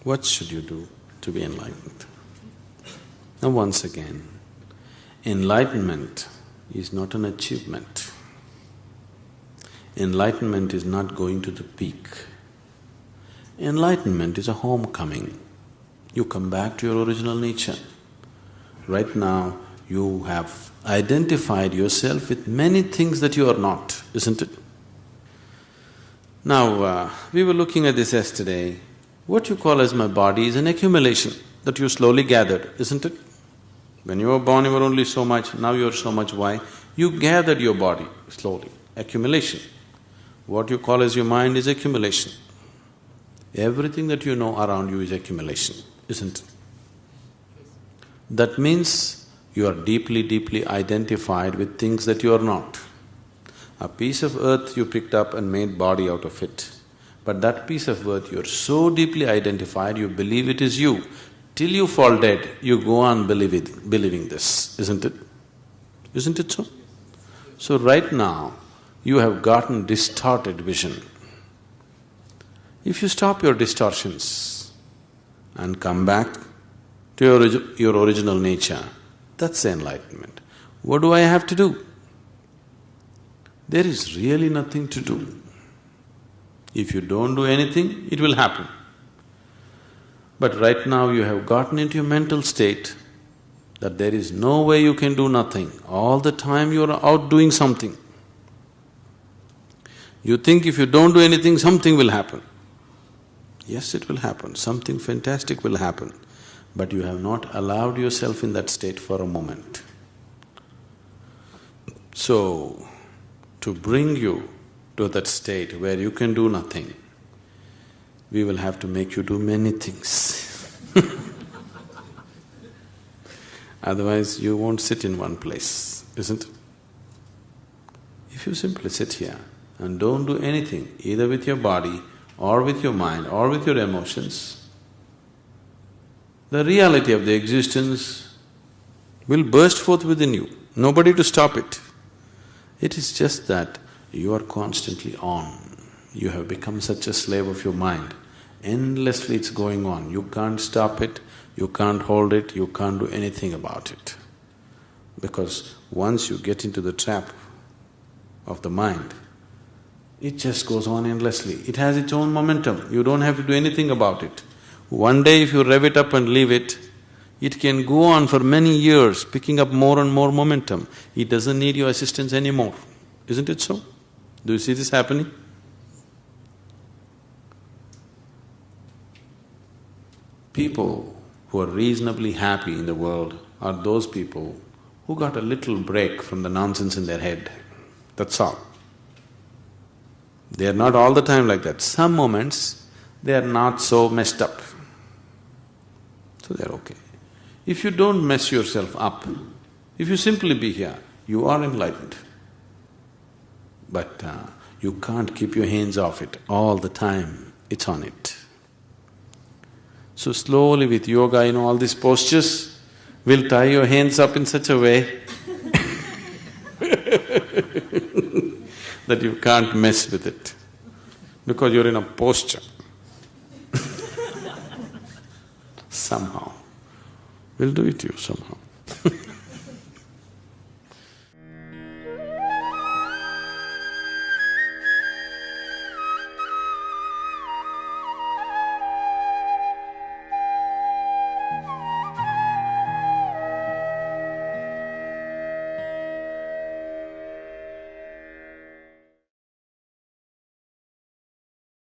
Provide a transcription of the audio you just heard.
What should you do to be enlightened? Now once again, enlightenment is not an achievement. Enlightenment is not going to the peak. Enlightenment is a homecoming. You come back to your original nature. Right now, you have identified yourself with many things that you are not, isn't it? Now, we were looking at this yesterday. What you call as my body is an accumulation that you slowly gathered, isn't it? When you were born, you were only so much, now you are so much. Why? You gathered your body slowly, accumulation. What you call as your mind is accumulation. Everything that you know around you is accumulation, isn't it? That means you are deeply, deeply identified with things that you are not. A piece of earth you picked up and made body out of it. But that piece of earth, you're so deeply identified, you believe it is you. Till you fall dead, you go on believing this, isn't it? Isn't it so? So right now, you have gotten distorted vision. If you stop your distortions and come back to your original nature, that's enlightenment. What do I have to do? There is really nothing to do. If you don't do anything, it will happen. But right now you have gotten into a mental state that there is no way you can do nothing. All the time you are out doing something. You think if you don't do anything, something will happen. Yes, it will happen, something fantastic will happen, but you have not allowed yourself in that state for a moment. So, to bring you to that state where you can do nothing, we will have to make you do many things. Otherwise, you won't sit in one place, isn't it? If you simply sit here and don't do anything, either with your body or with your mind or with your emotions, the reality of the existence will burst forth within you, nobody to stop it. It is just that you are constantly on. You have become such a slave of your mind. Endlessly it's going on. You can't stop it, you can't hold it, you can't do anything about it. Because once you get into the trap of the mind, it just goes on endlessly. It has its own momentum, you don't have to do anything about it. One day if you rev it up and leave it, it can go on for many years, picking up more and more momentum. It doesn't need your assistance anymore, isn't it so? Do you see this happening? People who are reasonably happy in the world are those people who got a little break from the nonsense in their head, that's all. They are not all the time like that. Some moments, they are not so messed up, so they are okay. If you don't mess yourself up, if you simply be here, you are enlightened. But you can't keep your hands off it all the time, it's on it. So slowly with yoga, all these postures, will tie your hands up in such a way that you can't mess with it, because you're in a posture. Somehow, we'll do it to you somehow.